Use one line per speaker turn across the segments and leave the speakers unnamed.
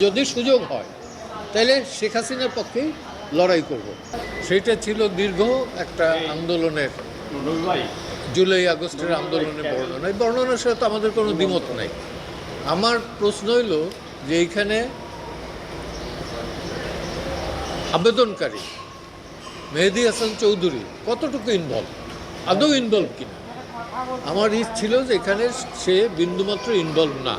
যদি সুযোগ হয় তাহলে শেখ হাসিনার পক্ষেই লড়াই করব। সেটা ছিল দীর্ঘ একটা আন্দোলনের, জুলাই আগস্টের আন্দোলনের বর্ণনা। এই বর্ণনার সাথে তো আমাদের কোনো দ্বিমত নাই। আমার প্রশ্ন হইল যে এইখানে আবেদনকারী মেহেদী হাসান চৌধুরী কতটুকু ইনভলভ, আদৌ ইনভলভ কিনা। আমার ছিল যে এখানে সে বিন্দুমাত্র ইনভলভ না।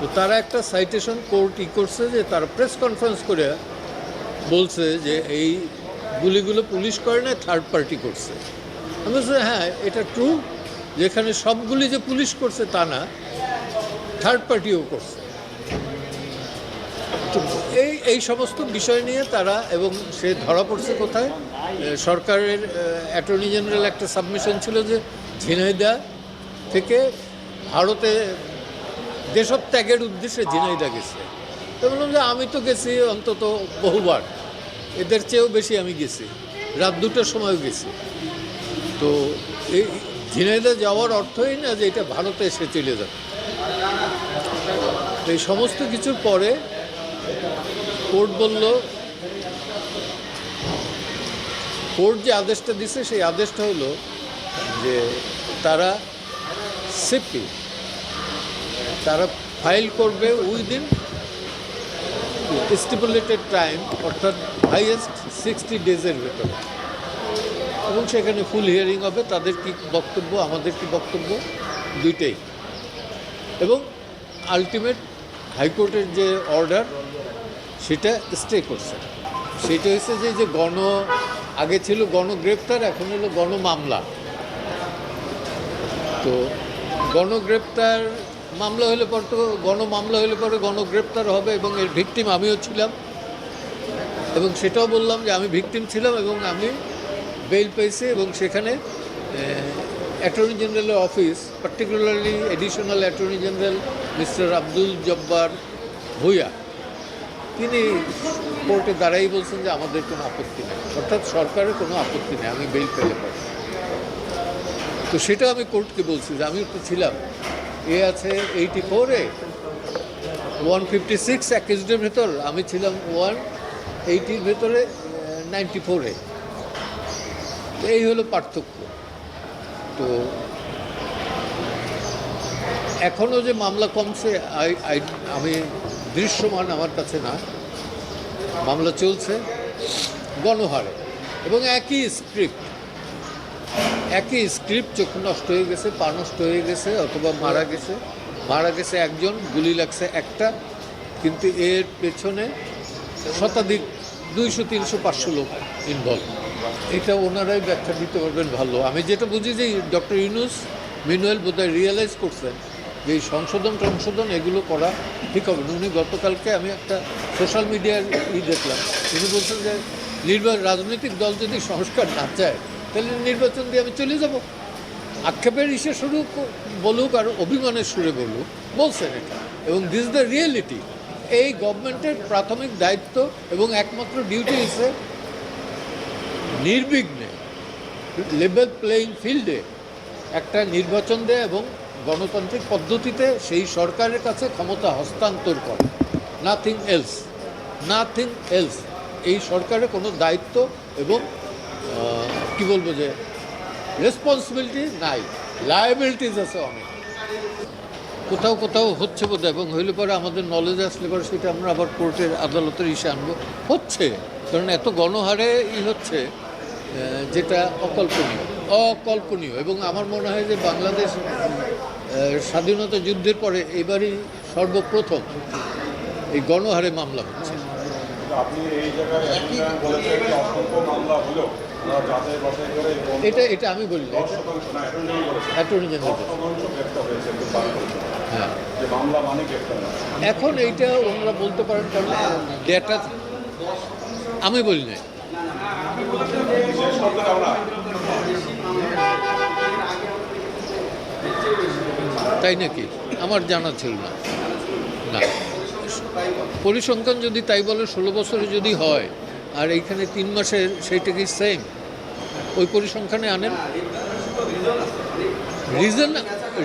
তো তারা একটা সাইটেশন কোর্ট করছে যে তারা প্রেস কনফারেন্স করে বলছে যে এই গুলিগুলো পুলিশ করে না, থার্ড পার্টি করছে। আমি বলছি হ্যাঁ এটা ট্রু, যেখানে সবগুলি যে পুলিশ করছে তা না, থার্ড পার্টিও করছে। তো এই সমস্ত বিষয় নিয়ে তারা, এবং সে ধরা পড়ছে কোথায়, সরকারের অ্যাটর্নি জেনারেল একটা সাবমিশন ছিল যে ঝিনাইদহ থেকে ভারতে দেশত্যাগের উদ্দেশ্যে ঝিনাইদহ গেছে। তো বললাম যে আমি তো গেছি অন্তত বহুবার, এদের চেয়েও বেশি আমি গেছি, রাত 2টার সময়ও গেছি। তো এই ঝিনাইদহ যাওয়ার অর্থই না যে এটা ভারতে এসে চলে যাবে। এই সমস্ত কিছুর পরে কোর্ট বলল, কোর্ট যে আদেশটা দিছে সেই আদেশটা হলো যে তারা সিপি তারা ফাইল করবে উইদিন স্টিপুলেটেড টাইম, অর্থাৎ হাইয়েস্ট 60 ডেজের ভেতরে, এবং সেখানে ফুল হিয়ারিং হবে। তাদের কি বক্তব্য, আমাদের কি বক্তব্য, দুইটাই। এবং আলটিমেট হাইকোর্টের যে অর্ডার সেটা স্টে করছে। সেটা হচ্ছে যে আগে ছিল গণগ্রেপ্তার, এখন হলো গণমামলা। তো গণগ্রেপ্তার মামলা হলে পর তো গণমামলা হলে পরে গণগ্রেপ্তার হবে, এবং এর ভিকটিম আমিও ছিলাম, এবং সেটাও বললাম যে আমি ভিকটিম ছিলাম এবং আমি বেইল পেয়েছি। এবং সেখানে অ্যাটর্নি জেনারেলের office, particularly additional attorney general mister Abdul Jabbar Bhuiyan, তিনি কোর্টে দাঁড়াই বলছেন যে আমাদের কোনো আপত্তি নেই, অর্থাৎ সরকারের কোনো আপত্তি নেই আমি বেইল পেলে পরে। তো সেটা আমি কোর্টকে বলছি যে আমি তো ছিলাম, এ আছে 84-এ, 156 অ্যাকিউজডের ভেতর, আমি ছিলাম 180-র ভেতরে 94-এ। এই হলো পার্থক্য। তো এখনও যে মামলা কমছে আমি দৃশ্যমান আমার কাছে না, মামলা চলছে গণহারে, এবং একই স্ক্রিপ্ট, চক্ষু নষ্ট হয়ে গেছে, পা নষ্ট হয়ে গেছে, অথবা মারা গেছে একজন, গুলি লাগছে একটা, কিন্তু এর পেছনে শতাধিক 200, 300, 500 লোক ইনভলভ। এটা ওনারাই ব্যাখ্যা দিতে পারবেন ভালো। আমি যেটা বুঝি যে ডক্টর ইউনূস মিনুয়েল বোধহয় রিয়েলাইজ করছেন যে এই সংশোধন এগুলো করা ঠিক হবে না। উনি গতকালকে আমি একটা সোশ্যাল মিডিয়ার দেখলাম, উনি বলছেন যে রাজনৈতিক দল যদি সংস্কার না চায় তাহলে নির্বাচন দিয়ে আমি চলে যাব। আক্ষেপের শুরু বলুক আর অভিমানের সুরে বলছেন এটা, এবং দিস দ্য রিয়েলিটি। এই গভর্নমেন্টের প্রাথমিক দায়িত্ব এবং একমাত্র ডিউটি হচ্ছে নির্বিঘ্নে লেভেল প্লেয়িং ফিল্ডে একটা নির্বাচন দেয় এবং গণতান্ত্রিক পদ্ধতিতে সেই সরকারের কাছে ক্ষমতা হস্তান্তর করে। Nothing else. এই সরকারের কোনো দায়িত্ব এবং কি বলবো যে রেসপন্সিবিলিটি নাই, লায়াবিলিটিস আছে অনেক। কোথাও হচ্ছে বোধহয়, এবং হইলে পরে আমাদের নলেজে আসলে পরে সেটা আমরা আবার কোর্টের আদালতের আনবো। হচ্ছে, কারণ এত গণহারে হচ্ছে যেটা অকল্পনীয়। এবং আমার মনে হয় যে বাংলাদেশ স্বাধীনতা যুদ্ধের পরে এবারই সর্বপ্রথম এই গণহারে মামলা হচ্ছে। এটা আমি বলি অ্যাটর্নি জেনারেল। হ্যাঁ, এখন এইটা ওনারা বলতে পারেন, কারণ ডেটা আমি বলি না। তাই নাকি? আমার জানা ছিল না। পরিসংখ্যান যদি তাই বলে 16 বছরে যদি হয়, আর এইখানে 3 মাসের, সেইটা কি সেম? ওই পরিসংখ্যানে আনেন।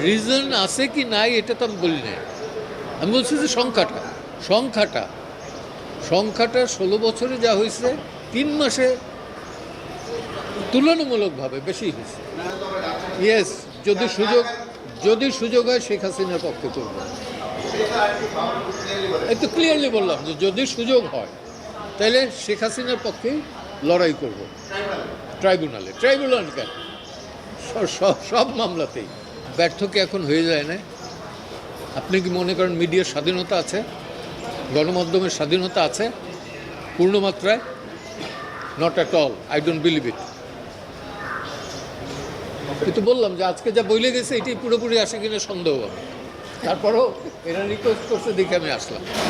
রিজন আছে কি নাই এটা তো আমি বলি না, আমি বলছি যে সংখ্যাটা 16 বছরে যা হয়েছে 3 মাসে তুলনামূলকভাবে বেশি হয়েছে। ইয়েস, যদি সুযোগ হয় শেখ হাসিনার পক্ষে করব। এই তো ক্লিয়ারলি বললাম যে যদি সুযোগ হয় তাহলে শেখ হাসিনার পক্ষেই লড়াই করব ট্রাইব্যুনাল কেন, সব মামলাতেই। ব্যর্থ কি এখন হয়ে যায় না? আপনি কি মনে করেন মিডিয়ার স্বাধীনতা আছে, গণমাধ্যমের স্বাধীনতা আছে পূর্ণ মাত্রায়? Not at all, I don't believe it. কিন্তু বললাম যে আজকে যা বইলে গেছে এটাই পুরোপুরি আসে কিনা সন্দেহ হবে। তারপরেও এরা রিকোয়েস্ট করছে দেখে আমি আসলাম।